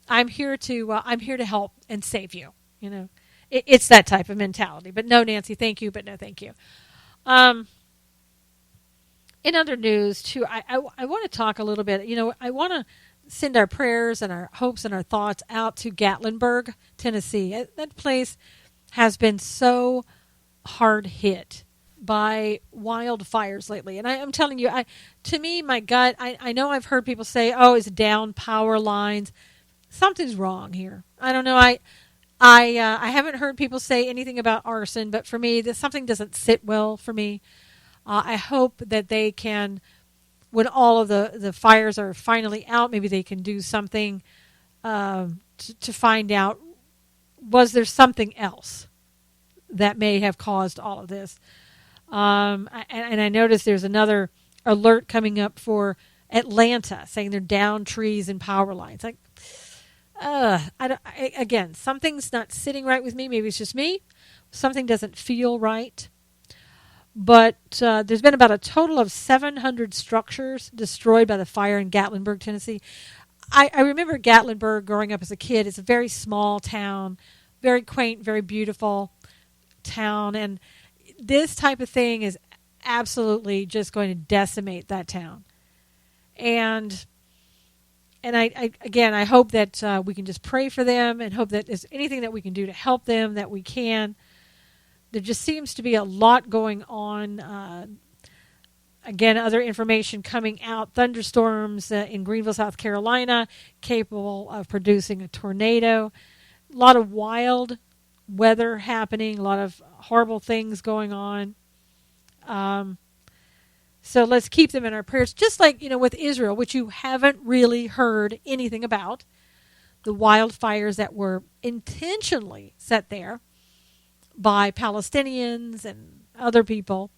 I'm here to help and save you. It's that type of mentality. But no, Nancy, thank you, but no, thank you. In other news too, I want to talk a little bit. I want to send our prayers and our hopes and our thoughts out to Gatlinburg, Tennessee. That place has been so hard hit by wildfires lately. And I'm telling you, to me, my gut, I know I've heard people say, it's down power lines. Something's wrong here. I don't know. I haven't heard people say anything about arson, but for me, something doesn't sit well for me. I hope that they can, when all of the fires are finally out, maybe they can do something to find out, was there something else that may have caused all of this? And I noticed there's another alert coming up for Atlanta saying they're down trees and power lines. Again, something's not sitting right with me. Maybe it's just me. Something doesn't feel right. But there's been about a total of 700 structures destroyed by the fire in Gatlinburg, Tennessee. I remember Gatlinburg growing up as a kid. It's a very small town, very quaint, very beautiful town. And this type of thing is absolutely just going to decimate that town. And I hope that we can just pray for them and hope that there's anything that we can do to help them, that we can. There just seems to be a lot going on Again, other information coming out, thunderstorms in Greenville, South Carolina, capable of producing a tornado. A lot of wild weather happening, a lot of horrible things going on. So let's keep them in our prayers. Just like, with Israel, which you haven't really heard anything about, the wildfires that were intentionally set there by Palestinians and other people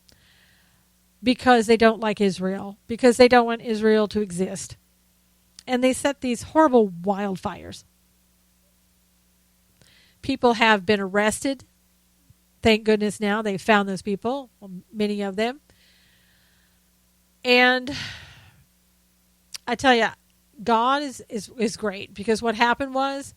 because they don't like Israel, because they don't want Israel to exist. And they set these horrible wildfires. People have been arrested. Thank goodness now they found those people, many of them. And I tell you, God is great, because what happened was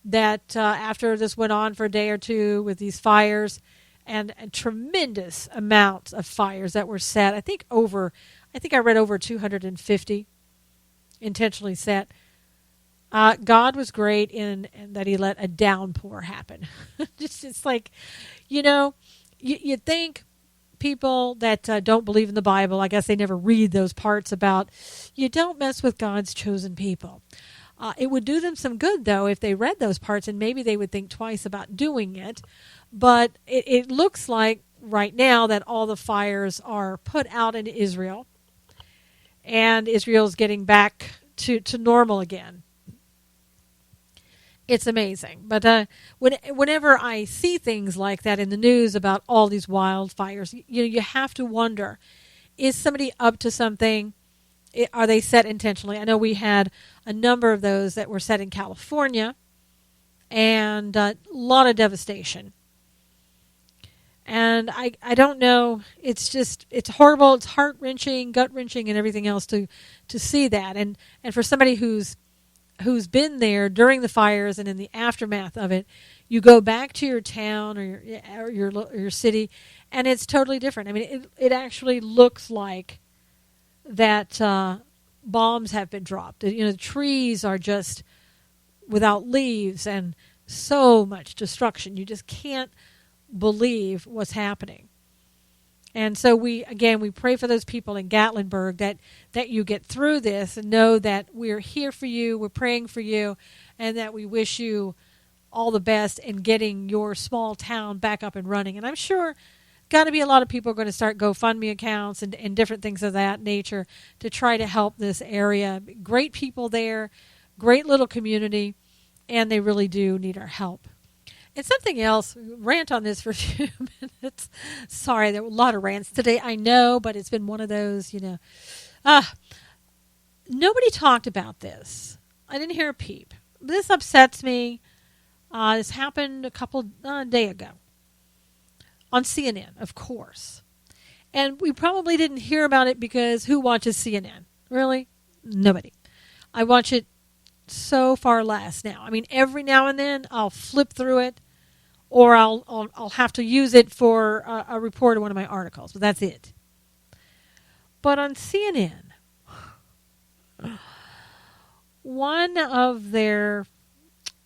that after this went on for a day or two with these fires and a tremendous amounts of fires that were set, I think I read over 250 intentionally set. God was great in that he let a downpour happen. It's like, you'd think people that don't believe in the Bible, I guess they never read those parts about you don't mess with God's chosen people. It would do them some good, though, if they read those parts, and maybe they would think twice about doing it. But it looks like right now that all the fires are put out in Israel, and Israel's getting back to normal again. It's amazing. But whenever I see things like that in the news about all these wildfires, you have to wonder, is somebody up to something? Are they set intentionally? I know we had a number of those that were set in California, and a lot of devastation. And I don't know. It's horrible. It's heart-wrenching, gut-wrenching, and everything else to see that. And for somebody who's been there during the fires and in the aftermath of it, you go back to your town or your city, and it's totally different. I mean, it actually looks like that bombs have been dropped. The trees are just without leaves and so much destruction. You just can't believe what's happening. And so we pray for those people in Gatlinburg that you get through this and know that we're here for you, we're praying for you, and that we wish you all the best in getting your small town back up and running. And I'm sure got to be a lot of people are going to start GoFundMe accounts and different things of that nature to try to help this area. Great people there, great little community, and they really do need our help. And something else, rant on this for a few minutes. Sorry, there were a lot of rants today, I know, but it's been one of those, nobody talked about this. I didn't hear a peep. This upsets me. This happened a couple day ago on CNN, of course. And we probably didn't hear about it because who watches CNN? Really? Nobody. I watch it so far less now. I mean, every now and then I'll flip through it, or I'll have to use it for a report of one of my articles, but that's it. But on CNN, one of their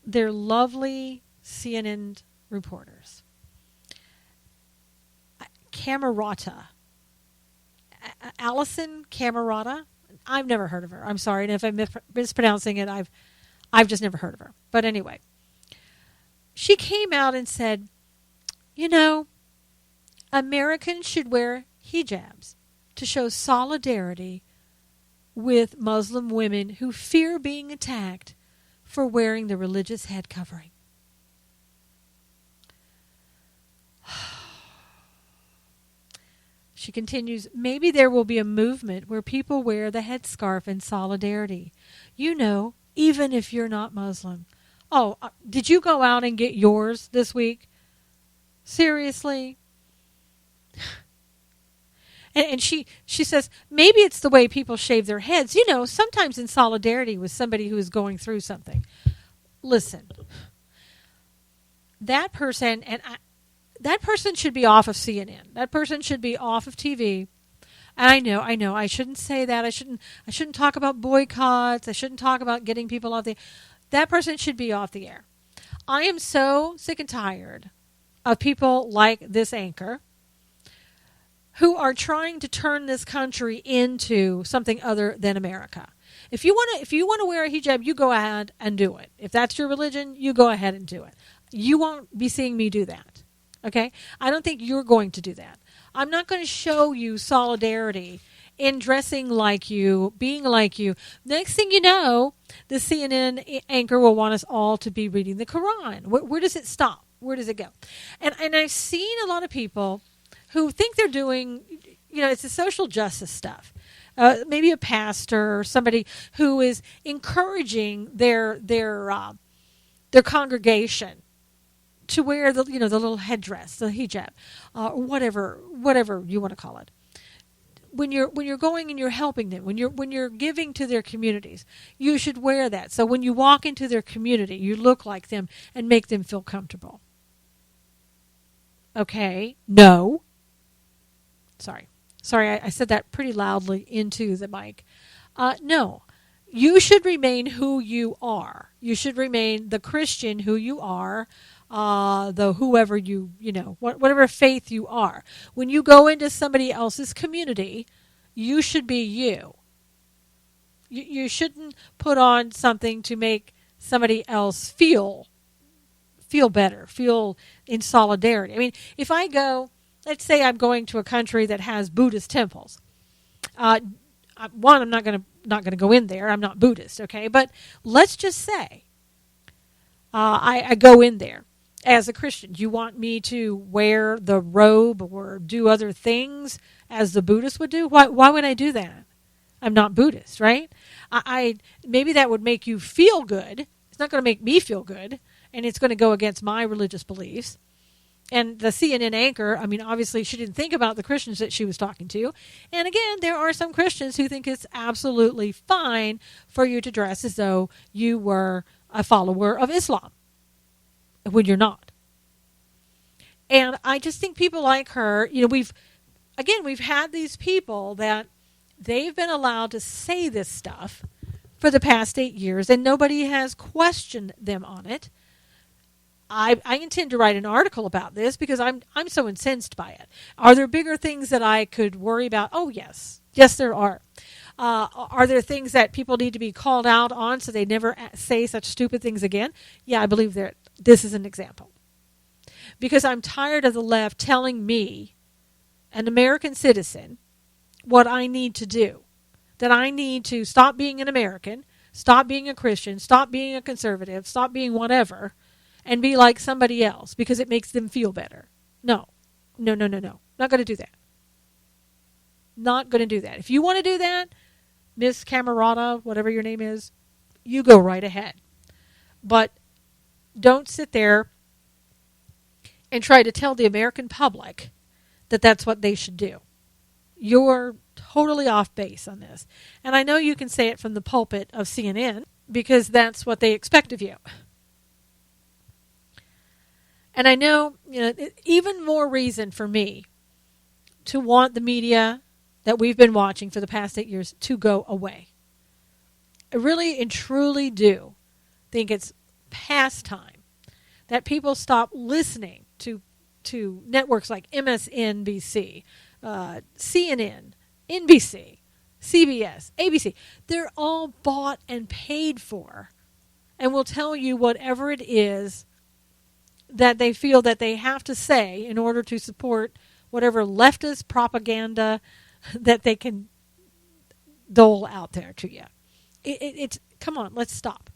lovely CNN reporters, Camerata, Allison Camerata, I've never heard of her. I'm sorry, and if I'm mispronouncing it, I've just never heard of her. But anyway, she came out and said, Americans should wear hijabs to show solidarity with Muslim women who fear being attacked for wearing the religious head covering. She continues, maybe there will be a movement where people wear the headscarf in solidarity. Even if you're not Muslim. Oh, did you go out and get yours this week? Seriously? And she says, maybe it's the way people shave their heads. Sometimes in solidarity with somebody who is going through something. Listen, that person, that person should be off of CNN. That person should be off of TV. And I know, I shouldn't say that. I shouldn't talk about boycotts. I shouldn't talk about getting people off the. That person should be off the air. I am so sick and tired of people like this anchor who are trying to turn this country into something other than America. If you want to wear a hijab, you go ahead and do it. If that's your religion, you go ahead and do it. You won't be seeing me do that. Okay? I don't think you're going to do that. I'm not going to show you solidarity in dressing like you, being like you. Next thing you know, the CNN anchor will want us all to be reading the Quran. Where does it stop? Where does it go? And I've seen a lot of people who think they're doing, it's the social justice stuff. Maybe a pastor or somebody who is encouraging their congregation to wear the little headdress, the hijab, whatever you want to call it. When you're going and you're helping them, when you're giving to their communities, you should wear that. So when you walk into their community, you look like them and make them feel comfortable. Okay? No. Sorry, I said that pretty loudly into the mic. No. You should remain who you are. You should remain the Christian who you are, the whoever whatever faith you are. When you go into somebody else's community, you should be you. You shouldn't put on something to make somebody else feel better, feel in solidarity. I mean, if I go, let's say I'm going to a country that has Buddhist temples. I'm not going to go in there. I'm not Buddhist, okay? But let's just say I go in there as a Christian. Do you want me to wear the robe or do other things as the Buddhists would do? Why would I do that? I'm not Buddhist, right? I maybe that would make you feel good. It's not going to make me feel good, and it's going to go against my religious beliefs. And the CNN anchor, obviously she didn't think about the Christians that she was talking to. And again, there are some Christians who think it's absolutely fine for you to dress as though you were a follower of Islam when you're not. And I just think people like her, we've had these people that they've been allowed to say this stuff for the past 8 years, and nobody has questioned them on it. I intend to write an article about this because I'm so incensed by it. Are there bigger things that I could worry about? Oh, yes. Yes, there are. Are there things that people need to be called out on so they never say such stupid things again? Yeah, I believe this is an example. Because I'm tired of the left telling me, an American citizen, what I need to do. That I need to stop being an American, stop being a Christian, stop being a conservative, stop being whatever, and be like somebody else because it makes them feel better. No. Not going to do that. Not going to do that. If you want to do that, Miss Camerata, whatever your name is, you go right ahead. But don't sit there and try to tell the American public that that's what they should do. You're totally off base on this. And I know you can say it from the pulpit of CNN because that's what they expect of you. And I know, even more reason for me to want the media that we've been watching for the past 8 years to go away. I really and truly do think it's past time that people stop listening to networks like MSNBC, CNN, NBC, CBS, ABC. They're all bought and paid for and will tell you whatever it is that they feel that they have to say in order to support whatever leftist propaganda that they can dole out there to you. It's come on, let's stop.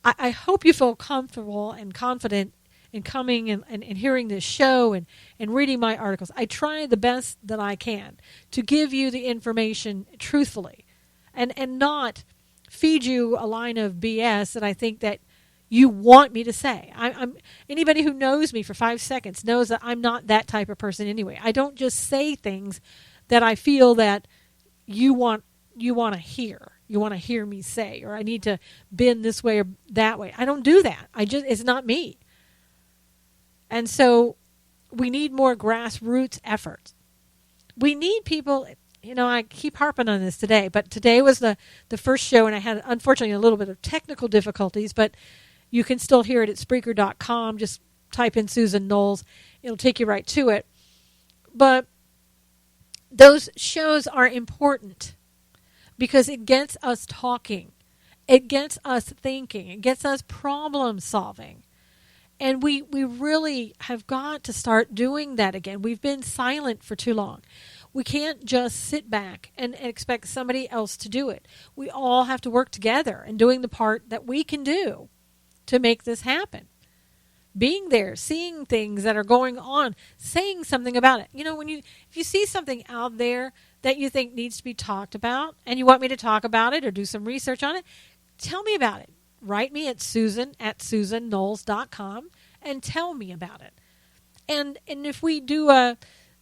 I hope you feel comfortable and confident in coming and hearing this show and reading my articles. I try the best that I can to give you the information truthfully and not feed you a line of BS that I think that you want me to say. I'm anybody who knows me for 5 seconds knows that I'm not that type of person anyway. I don't just say things that I feel that you want to hear. You want to hear me say, or I need to bend this way or that way. I don't do that. It's not me. And so we need more grassroots efforts. We need people, I keep harping on this today, but today was the first show, and I had, unfortunately, a little bit of technical difficulties, but you can still hear it at Spreaker.com. Just type in Susan Knowles. It'll take you right to it. But those shows are important because it gets us talking. It gets us thinking. It gets us problem solving. And we really have got to start doing that again. We've been silent for too long. We can't just sit back and expect somebody else to do it. We all have to work together and doing the part that we can do to make this happen. Being there, seeing things that are going on, saying something about it. You know, if you see something out there that you think needs to be talked about and you want me to talk about it or do some research on it, tell me about it. Write me at SUSAN@SUSANKNOWLES.com and tell me about it. And if we do a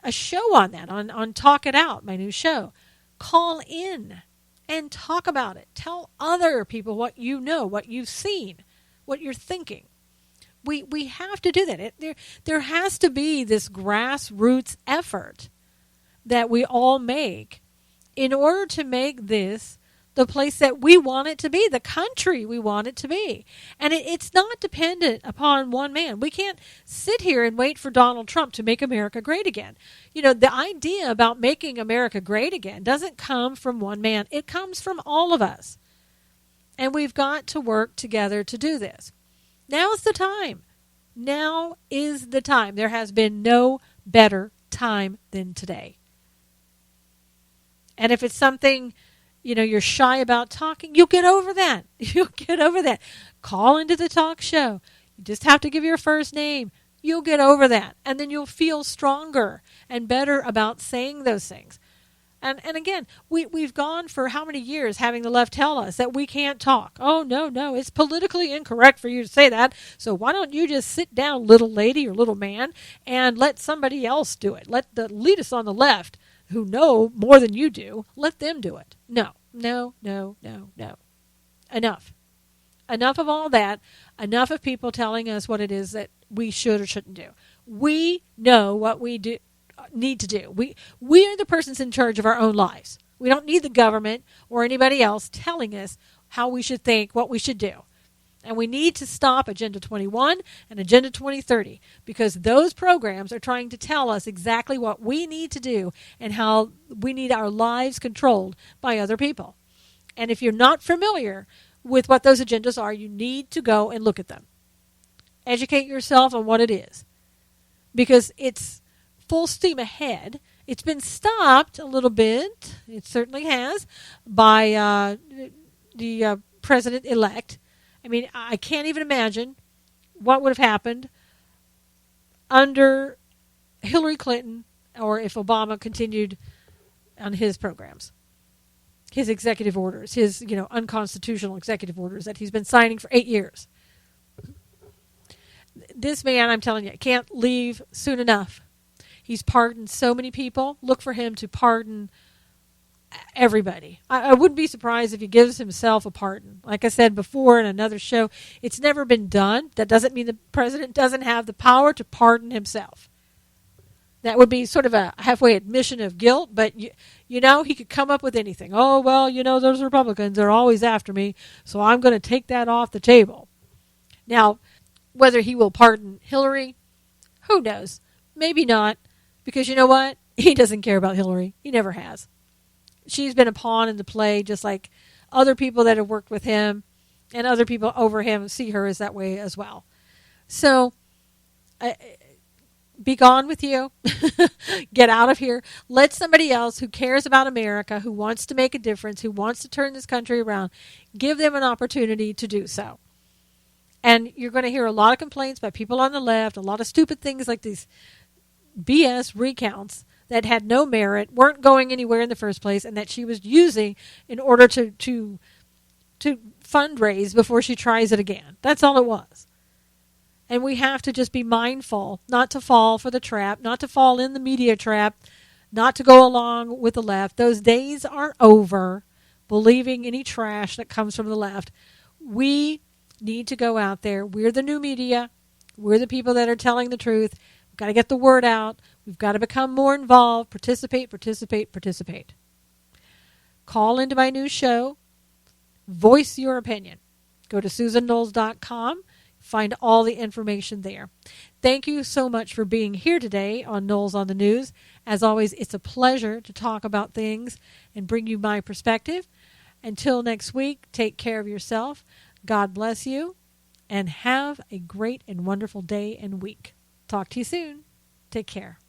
show on that, on Talk It Out, my new show, call in and talk about it. Tell other people what you know, what you've seen, what you're thinking. We have to do that. There has to be this grassroots effort that we all make in order to make this the place that we want it to be, the country we want it to be. And it's not dependent upon one man. We can't sit here and wait for Donald Trump to make America great again. You know, the idea about making America great again doesn't come from one man. It comes from all of us. And we've got to work together to do this. Now is the time. Now is the time. There has been no better time than today. And if it's something, you know, you're shy about talking, you'll get over that. You'll get over that. Call into the talk show. You just have to give your first name. You'll get over that. And then you'll feel stronger and better about saying those things. And again, we've gone for how many years having the left tell us that we can't talk. Oh, no, it's politically incorrect for you to say that. So why don't you just sit down, little lady or little man, and let somebody else do it? Let the elitists on the left who know more than you do, let them do it. No. Enough. Enough of all that. Enough of people telling us what it is that we should or shouldn't do. We know what we need to do. We are the persons in charge of our own lives. We don't need the government or anybody else telling us how we should think, what we should do. And we need to stop Agenda 21 and Agenda 2030 because those programs are trying to tell us exactly what we need to do and how we need our lives controlled by other people. And if you're not familiar with what those agendas are, you need to go and look at them. Educate yourself on what it is because it's full steam ahead. It's been stopped a little bit. It certainly has by the president-elect. I mean, I can't even imagine what would have happened under Hillary Clinton or if Obama continued on his programs, his executive orders, his, unconstitutional executive orders that he's been signing for 8 years. This man, I'm telling you, can't leave soon enough. He's pardoned so many people. Look for him to pardon everybody. I wouldn't be surprised if he gives himself a pardon. Like I said before in another show, it's never been done. That doesn't mean the president doesn't have the power to pardon himself. That would be sort of a halfway admission of guilt, but he could come up with anything. Oh, well, those Republicans are always after me, so I'm going to take that off the table. Now, whether he will pardon Hillary, who knows? Maybe not, because you know what? He doesn't care about Hillary. He never has. She's been a pawn in the play, just like other people that have worked with him and other people over him see her as that way as well. So, be gone with you. Get out of here. Let somebody else who cares about America, who wants to make a difference, who wants to turn this country around, give them an opportunity to do so. And you're going to hear a lot of complaints by people on the left, a lot of stupid things like these BS recounts that had no merit, weren't going anywhere in the first place, and that she was using in order to fundraise before she tries it again. That's all it was. And we have to just be mindful not to fall for the trap, not to fall in the media trap, not to go along with the left. Those days are over, believing any trash that comes from the left. We need to go out there. We're the new media. We're the people that are telling the truth. We've got to get the word out. We've got to become more involved. Participate. Call into my new show. Voice your opinion. Go to SUSANKNOWLES.com. Find all the information there. Thank you so much for being here today on Knowles on the News. As always, it's a pleasure to talk about things and bring you my perspective. Until next week, take care of yourself. God bless you, and have a great and wonderful day and week. Talk to you soon. Take care.